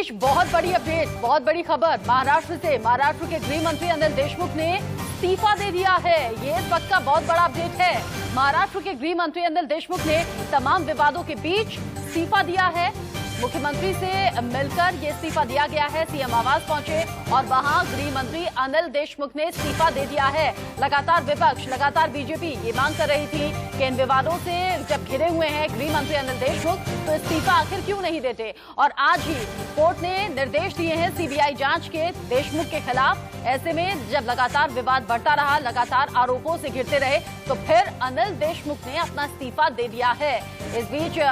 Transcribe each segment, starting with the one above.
बीच बहुत बड़ी अपडेट, बहुत बड़ी खबर महाराष्ट्र से। महाराष्ट्र के गृह मंत्री अनिल देशमुख ने इस्तीफा दे दिया है। ये इस वक्त का बहुत बड़ा अपडेट है। महाराष्ट्र के गृह मंत्री अनिल देशमुख ने तमाम विवादों के बीच इस्तीफा दिया है। मुख्यमंत्री से मिलकर ये इस्तीफा दिया गया है। सीएम आवास पहुंचे और वहां गृह मंत्री अनिल देशमुख ने इस्तीफा दे दिया है। लगातार विपक्ष, लगातार बीजेपी ये मांग कर रही थी कि इन विवादों से जब घिरे हुए हैं गृह मंत्री अनिल देशमुख तो इस्तीफा आखिर क्यों नहीं देते। और आज ही कोर्ट ने निर्देश दिए हैं सीबीआई जांच के देशमुख के खिलाफ। ऐसे में जब लगातार विवाद बढ़ता रहा, लगातार आरोपों से घिरते रहे, तो फिर अनिल देशमुख ने अपना इस्तीफा दे दिया है। इस बीच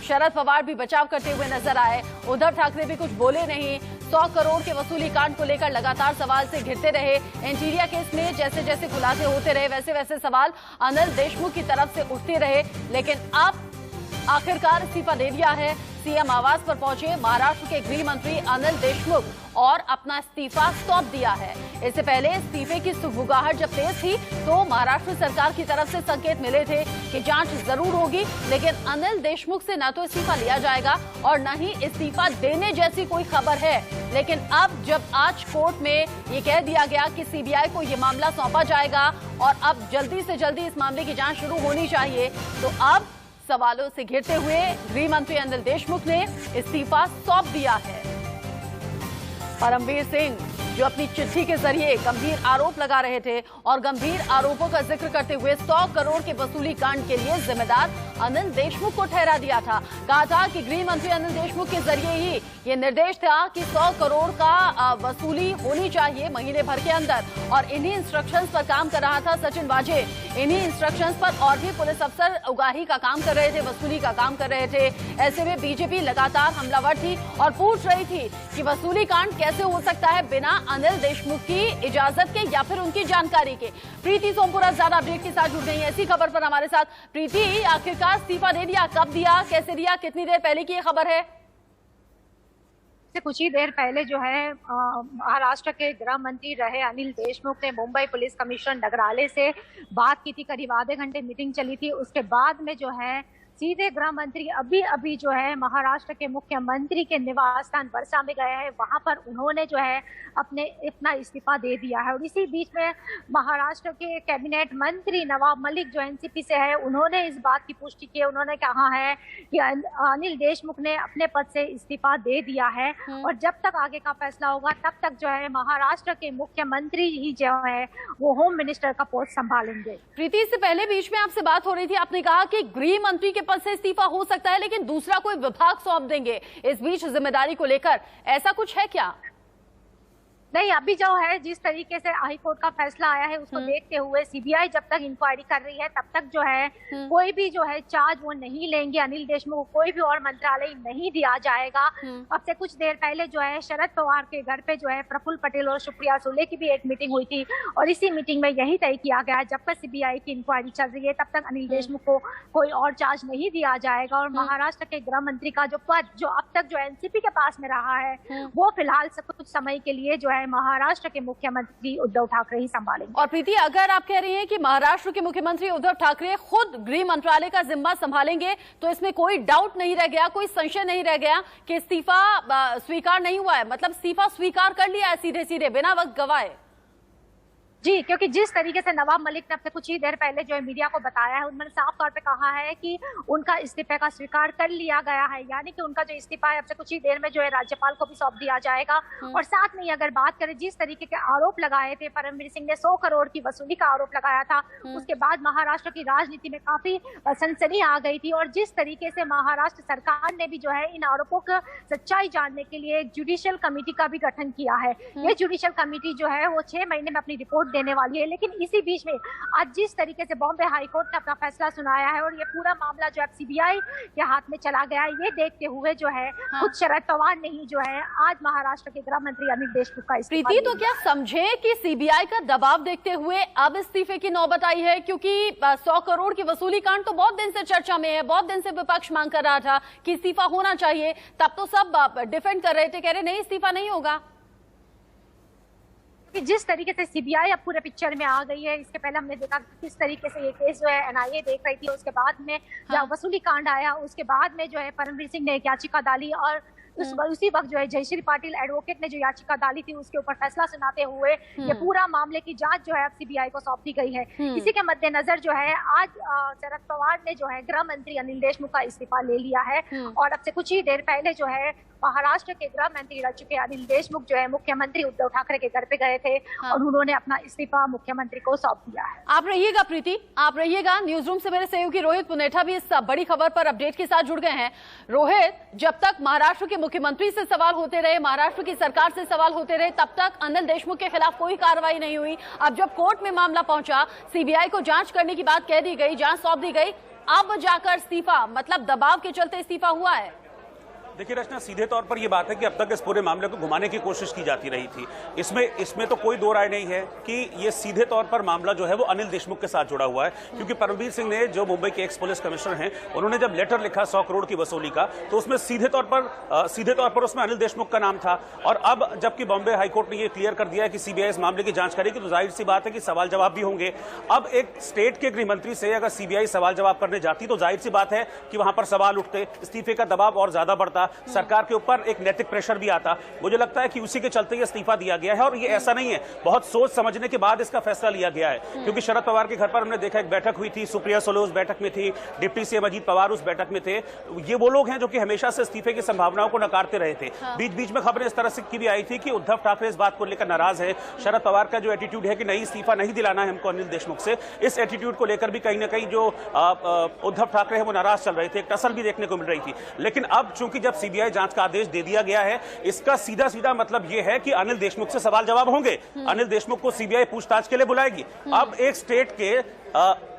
शरद पवार भी बचाव करते हुए नजर आए। उद्धव ठाकरे भी कुछ बोले नहीं। 100 करोड़ के वसूली कांड को लेकर लगातार सवाल से घिरते रहे। इंटीरिया केस में जैसे जैसे खुलासे होते रहे वैसे वैसे सवाल अनिल देशमुख की तरफ से उठते रहे। लेकिन अब आखिरकार इस्तीफा दे दिया है। सीएम आवास पर पहुंचे महाराष्ट्र के गृह मंत्री अनिल देशमुख और अपना इस्तीफा सौंप दिया है। इससे पहले इस्तीफे की सुगबुगाहट जब तेज थी तो महाराष्ट्र सरकार की तरफ से संकेत मिले थे कि जांच जरूर होगी, लेकिन अनिल देशमुख से न तो इस्तीफा लिया जाएगा और न ही इस्तीफा देने जैसी कोई खबर है। लेकिन अब जब आज कोर्ट में ये कह दिया गया कि सीबीआई को ये मामला सौंपा जाएगा और अब जल्दी से जल्दी इस मामले की जांच शुरू होनी चाहिए, तो अब सवालों से घिरते हुए गृह मंत्री अनिल देशमुख ने इस्तीफा सौंप दिया है। परमवीर सिंह जो अपनी चिट्ठी के जरिए गंभीर आरोप लगा रहे थे और गंभीर आरोपों का जिक्र करते हुए 100 करोड़ के वसूली कांड के लिए जिम्मेदार अनिल देशमुख को ठहरा दिया था। कहा था कि गृह मंत्री अनिल देशमुख के जरिए ही ये निर्देश था कि 100 करोड़ का वसूली होनी चाहिए महीने भर के अंदर। और इन्हीं इंस्ट्रक्शंस पर काम कर रहा था सचिन वाजे। इन्हीं इंस्ट्रक्शंस पर और भी पुलिस अफसर उगाही का काम कर रहे थे, वसूली का काम कर रहे थे। ऐसे में बीजेपी लगातार हमलावर थी और पूछ रही थी कि वसूली कांड कैसे हो सकता है बिना अनिल देशमुख की इजाजत के या फिर उनकी जानकारी के। प्रीति सोमपुरा ज्यादा अपडेट के साथ जुड़ गई है इसी खबर पर हमारे साथ। प्रीति, आखिरकार इस्तीफा दे दिया, कब दिया, कैसे दिया, कितनी देर पहले की ये खबर है? कुछ ही देर पहले जो है महाराष्ट्र के गृह मंत्री रहे अनिल देशमुख ने मुंबई पुलिस कमिश्नर नगराले से बात की थी। करीब आधे घंटे मीटिंग चली थी। उसके बाद में जो है सीधे गृह मंत्री अभी जो है महाराष्ट्र के मुख्यमंत्री के निवास स्थान वर्षा में गए हैं। वहां पर उन्होंने जो है अपना इस्तीफा दे दिया है। और इसी बीच में महाराष्ट्र के कैबिनेट मंत्री नवाब मलिक जो एनसीपी से है, उन्होंने इस बात की पुष्टि की। उन्होंने कहा है कि अनिल देशमुख ने अपने पद से इस्तीफा दे दिया है और जब तक आगे का फैसला होगा तब तक जो है महाराष्ट्र के मुख्यमंत्री ही जो है वो होम मिनिस्टर का पोस्ट संभालेंगे। प्रीति, इससे पहले बीच में आपसे बात हो रही थी, आपने कहा कि गृह मंत्री के पद से इस्तीफा हो सकता है लेकिन दूसरा कोई विभाग सौंप देंगे इस बीच जिम्मेदारी को लेकर, ऐसा कुछ है क्या? नहीं, अभी जो है जिस तरीके से हाई कोर्ट का फैसला आया है उसको देखते हुए सीबीआई जब तक इंक्वायरी कर रही है तब तक जो है कोई भी जो है चार्ज वो नहीं लेंगे। अनिल देशमुख को कोई भी और मंत्रालय नहीं दिया जाएगा। अब से कुछ देर पहले जो है शरद पवार के घर पे जो है प्रफुल्ल पटेल और सुप्रिया सुले की भी एक मीटिंग हुई थी और इसी मीटिंग में यही तय किया गया जब तक सीबीआई की इंक्वायरी चल रही है तब तक अनिल देशमुख को कोई और चार्ज नहीं दिया जाएगा। और महाराष्ट्र के गृह मंत्री का जो पद जो अब तक जो एनसीपी के पास में रहा है वो फिलहाल कुछ समय के लिए जो है महाराष्ट्र के मुख्यमंत्री उद्धव ठाकरे ही संभालेंगे। और प्रीति, अगर आप कह रही हैं कि महाराष्ट्र के मुख्यमंत्री उद्धव ठाकरे खुद गृह मंत्रालय का जिम्मा संभालेंगे तो इसमें कोई डाउट नहीं रह गया, कोई संशय नहीं रह गया कि इस्तीफा स्वीकार नहीं हुआ है, मतलब इस्तीफा स्वीकार कर लिया है सीधे सीधे बिना वक्त गवाए। जी, क्योंकि जिस तरीके से नवाब मलिक ने अपने कुछ ही देर पहले जो है मीडिया को बताया है, उन्होंने साफ तौर पे कहा है कि उनका इस्तीफे का स्वीकार कर लिया गया है। यानी कि उनका जो इस्तीफा है अब से कुछ ही देर में जो है राज्यपाल को भी सौंप दिया जाएगा। और साथ में अगर बात करें जिस तरीके के आरोप लगाए थे, परमवीर सिंह ने 100 करोड़ की वसूली का आरोप लगाया था, उसके बाद महाराष्ट्र की राजनीति में काफी सनसनी आ गई थी। और जिस तरीके से महाराष्ट्र सरकार ने भी जो है इन आरोपों की सच्चाई जानने के लिए एक जुडिशियल कमेटी का भी गठन किया है। ये जुडिशियल कमेटी जो है वो 6 महीने में अपनी रिपोर्ट देने वाली है। लेकिन इसी बीच में आज जिस तरीके से बॉम्बे हाई कोर्ट ने अपना फैसला सुनाया है और ये पूरा मामला जो है सीबीआई के हाथ में चला गया है, ये देखते हुए जो है खुद शरद पवार ने ही जो है आज महाराष्ट्र के गृह मंत्री अनिल देशमुख का इस्तीफा। प्रीति, तो क्या समझे कि सीबीआई का दबाव देखते हुए अब इस्तीफे की नौबत आई है? क्योंकि 100 करोड़ की वसूली कांड तो बहुत दिन से चर्चा में है, बहुत दिन से विपक्ष मांग कर रहा था कि इस्तीफा होना चाहिए। तब तो सब डिफेंड कर रहे थे, कह रहे नहीं इस्तीफा नहीं होगा। कि जिस तरीके से सीबीआई अब पूरे पिक्चर में आ गई है, इसके पहले हमने देखा किस तरीके से ये केस जो है एनआईए देख रही थी, उसके बाद में जब वसूली कांड आया उसके बाद में जो है परमवीर सिंह ने एक याचिका डाली और उसी वक्त जो है जयश्री पाटिल एडवोकेट ने जो याचिका डाली थी उसके ऊपर फैसला सुनाते हुए ये पूरा मामले की जांच जो है अब सीबीआई को सौंप दी गई है। इसी के मद्देनजर जो है आज शरद पवार ने जो है गृह मंत्री अनिल देशमुख का इस्तीफा ले लिया है और अब से कुछ ही देर पहले जो है महाराष्ट्र के गृह मंत्री रह चुके अनिल देशमुख जो है मुख्यमंत्री उद्धव ठाकरे के घर पे गए थे और उन्होंने अपना इस्तीफा मुख्यमंत्री को सौंप दिया है। आप रहिएगा प्रीति, आप रहिएगा। न्यूज रूम से मेरे सहयोगी रोहित पुनेठा भी इस बड़ी खबर पर अपडेट के साथ जुड़ गए हैं। रोहित, जब तक महाराष्ट्र के मुख्यमंत्री से सवाल होते रहे, महाराष्ट्र की सरकार से सवाल होते रहे, तब तक अनिल देशमुख के खिलाफ कोई कार्रवाई नहीं हुई। अब जब कोर्ट में मामला पहुंचा, सीबीआई को जांच करने की बात कह दी गई, जांच सौंप दी गई, अब जाकर इस्तीफा, मतलब दबाव के चलते इस्तीफा हुआ है। देखिए रचना, सीधे तौर पर यह बात है कि अब तक इस पूरे मामले को घुमाने की कोशिश की जाती रही थी। इसमें तो कोई दो राय नहीं है कि ये सीधे तौर पर मामला जो है वो अनिल देशमुख के साथ जुड़ा हुआ है, क्योंकि परमवीर सिंह ने, जो मुंबई के एक्स पुलिस कमिश्नर हैं, उन्होंने जब लेटर लिखा 100 करोड़ की वसूली का, तो उसमें सीधे तौर पर उसमें अनिल देशमुख का नाम था। और अब जबकि बॉम्बे हाईकोर्ट ने यह क्लियर कर दिया है कि सीबीआई इस मामले की जांच करेगी, तो जाहिर सी बात है कि सवाल जवाब भी होंगे। अब एक स्टेट के गृह मंत्री से अगर सीबीआई सवाल जवाब करने जाती तो जाहिर सी बात है कि वहां पर सवाल उठते, इस्तीफे का दबाव और ज्यादा बढ़ता, सरकार के पर एक नैतिक प्रेशर भी आता। मुझे लगता है कि उसी के चलते ये इस्तीफा दिया गया है और ये ऐसा नहीं है, बहुत सोच समझने के बाद इसका फैसला लिया गया है। क्योंकि शरद पवार के घर पर हमने देखा एक बैठक हुई थी, सुप्रिया सुले उस बैठक में थी, डिप्टी सीएम अजीत पवार उस बैठक में थे। ये वो लोग हैं जो कि हमेशा से इस्तीफे की संभावनाओं को नकारते रहे थे। बीच बीच में खबरें इस तरह से की भी आई थी कि उद्धव ठाकरे इस बात को लेकर नाराज है। शरद पवार का जो एटीट्यूड है कि नहीं, इस्तीफा नहीं दिलाना है हमको अनिल देशमुख से, इस एटीट्यूड को लेकर भी कहीं ना कहीं जो उद्धव ठाकरे है वो नाराज चल रहे थे, एक टसल भी देखने को मिल रही थी। लेकिन अब चूंकि जब सीबीआई जांच का आदेश दे दिया गया है, इसका सीधा सीधा मतलब यह है कि अनिल देशमुख से सवाल जवाब होंगे। अनिल देशमुख को सीबीआई पूछताछ के लिए बुलाएगी। अब एक स्टेट के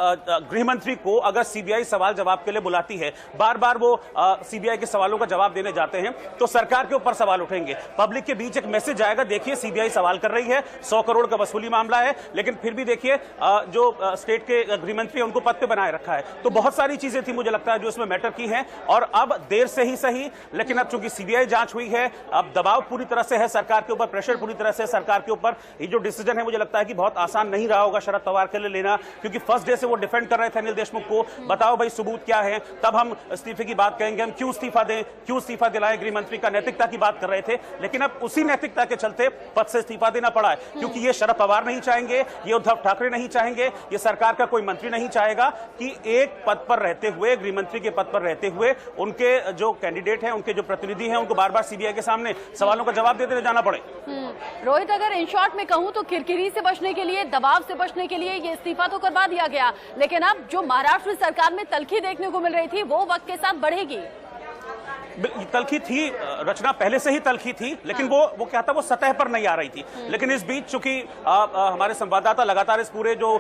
गृह मंत्री को अगर सीबीआई सवाल जवाब के लिए बुलाती है, बार बार वो सीबीआई के सवालों का जवाब देने जाते हैं, तो सरकार के ऊपर सवाल उठेंगे। पब्लिक के बीच एक मैसेज आएगा, देखिए सीबीआई सवाल कर रही है, 100 करोड़ का वसूली मामला है, लेकिन फिर भी देखिए जो स्टेट के गृह मंत्री उनको पद पे बनाए रखा है। तो बहुत सारी चीजें थी मुझे लगता है जो इसमें मैटर की हैं, और अब देर से ही सही, लेकिन अब चूंकि सीबीआई जांच हुई है, अब दबाव पूरी तरह से है सरकार के ऊपर, प्रेशर पूरी तरह से सरकार के ऊपर। ये जो डिसीजन है मुझे लगता है कि बहुत आसान नहीं रहा होगा शरद पवार के लिए लेना, क्योंकि फर्स्ट डे से वो डिफेंड कर रहे थे अनिल देशमुख को, बताओ भाई सबूत क्या है, तब हम इस्तीफे की बात कहेंगे, हम क्यों इस्तीफा दें, क्यों इस्तीफा दिलाएं, गृह मंत्री का नैतिकता की बात कर रहे थे। लेकिन अब उसी नैतिकता के चलते पद से इस्तीफा देना पड़ा है, क्योंकि ये शरद पवार नहीं चाहेंगे, ये उद्धव ठाकरे नहीं चाहेंगे, ये सरकार का कोई मंत्री नहीं चाहेगा कि एक पद पर रहते हुए, गृह मंत्री के पद पर रहते हुए, उनके जो कैंडिडेट हैं, उनके जो प्रतिनिधि हैं, उनको बार बार सीबीआई के सामने सवालों का जवाब देते जाना पड़े। रोहित, अगर इन शॉर्ट में कहूं तो किरकिरी से बचने के लिए, दबाव से बचने के लिए ये इस्तीफा तो करवा दिया गया, लेकिन अब जो महाराष्ट्र सरकार में तलखी देखने को मिल रही थी वो वक्त के साथ बढ़ेगी। तलखी थी रचना, पहले से ही तलखी थी, लेकिन वो क्या था, वो सतह पर नहीं आ रही थी। लेकिन इस बीच चूंकि हमारे संवाददाता लगातार इस पूरे जो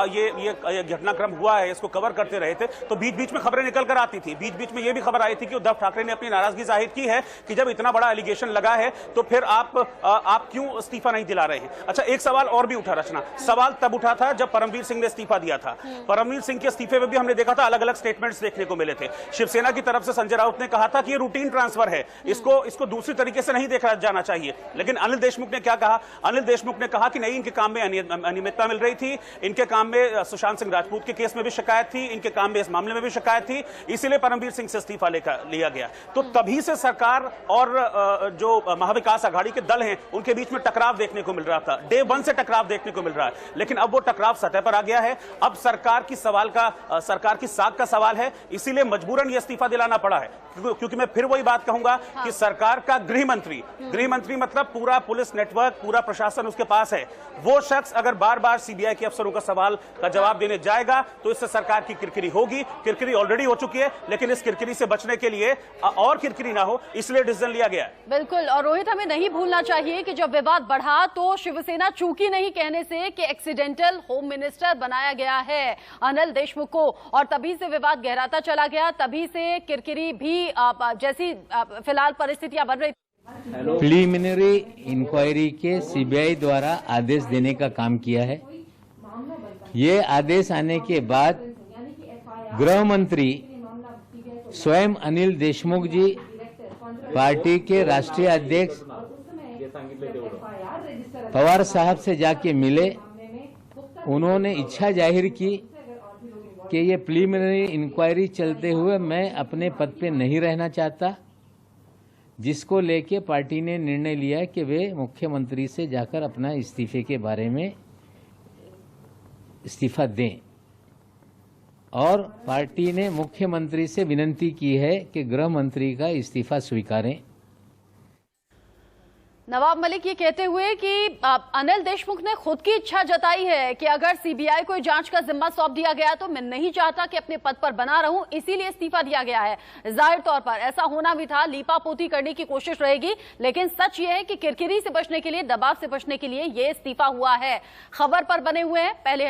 ये घटनाक्रम हुआ है इसको कवर करते रहे थे, तो बीच बीच में खबरें निकल कर आती थी। बीच बीच में ये भी खबर आई थी कि उद्धव ठाकरे ने अपनी नाराजगी जाहिर की है कि जब इतना बड़ा एलिगेशन लगा है तो फिर आप क्यों इस्तीफा नहीं दिला रहे हैं। अच्छा, एक सवाल और भी उठा रचना, सवाल तब उठा था जब परमवीर सिंह ने इस्तीफा दिया था। परमवीर सिंह के इस्तीफे में भी हमने देखा था अलग अलग स्टेटमेंट्स देखने को मिले थे। शिवसेना की तरफ से संजय राउत ने कहा था कि रूटीन ट्रांसफर है, इसको दूसरी तरीके से नहीं देखा जाना चाहिए। लेकिन अनिल देशमुख ने क्या कहा, अनिल देशमुख ने कहा कि नहीं, इनके काम में अनियमितता मिल रही थी, इनके काम में सुशांत सिंह राजपूत के केस में भी शिकायत थी, इनके काम में इस मामले में भी शिकायत थी, इसीलिए परमवीर सिंह से इस्तीफा लिया गया। तो तभी से सरकार और जो महाविकास आघाड़ी के दल हैं उनके बीच में टकराव देखने को मिल रहा था, डे 1 से टकराव देखने को मिल रहा है। लेकिन अब वो टकराव सतह पर आ गया है, अब सरकार की साख का सवाल है, इसीलिए मजबूरन ये इस्तीफा दिलाना पड़ा है। क्योंकि मैं फिर वही बात कहूंगा कि सरकार का गृह मंत्री मतलब पूरा पुलिस नेटवर्क, पूरा प्रशासन उसके पास है। वो शख्स अगर बार बार सीबीआई के अफसरों का सवाल का जवाब देने जाएगा तो इससे सरकार की किरकिरी होगी। किरकिरी ऑलरेडी हो चुकी है, लेकिन इस किरकिरी से बचने के लिए और किरकिरी ना हो, इसलिए डिसीजन लिया गया है। बिल्कुल, और रोहित, हमें नहीं भूलना चाहिए कि जब विवाद बढ़ा तो शिवसेना चूकी नहीं कहने से कि एक्सीडेंटल होम मिनिस्टर बनाया गया है अनिल देशमुख को, और तभी से विवाद गहराता चला गया, तभी से किरकिरी भी जैसी फिलहाल परिस्थितियां बन रही। प्रीलिमिनरी इंक्वायरी के सीबीआई द्वारा आदेश देने का काम किया है। ये आदेश आने के बाद गृह मंत्री स्वयं अनिल देशमुख जी पार्टी के राष्ट्रीय अध्यक्ष पवार साहब से जाके मिले। उन्होंने इच्छा जाहिर की कि ये प्रीलिमिनरी इंक्वायरी चलते हुए मैं अपने पद पे नहीं रहना चाहता, जिसको लेके पार्टी ने निर्णय लिया कि वे मुख्यमंत्री से जाकर अपना इस्तीफे के बारे में इस्तीफा दें और पार्टी ने मुख्यमंत्री से विनती की है कि गृह मंत्री का इस्तीफा स्वीकारें। नवाब मलिक ये कहते हुए कि अनिल देशमुख ने खुद की इच्छा जताई है कि अगर सीबीआई को जांच का जिम्मा सौंप दिया गया तो मैं नहीं चाहता कि अपने पद पर बना रहूं, इसीलिए इस्तीफा दिया गया है। जाहिर तौर पर ऐसा होना भी था, लीपापोती करने की कोशिश रहेगी, लेकिन सच ये है कि किरकिरी से बचने के लिए, दबाव से बचने के लिए ये इस्तीफा हुआ है। खबर पर बने हुए हैं पहले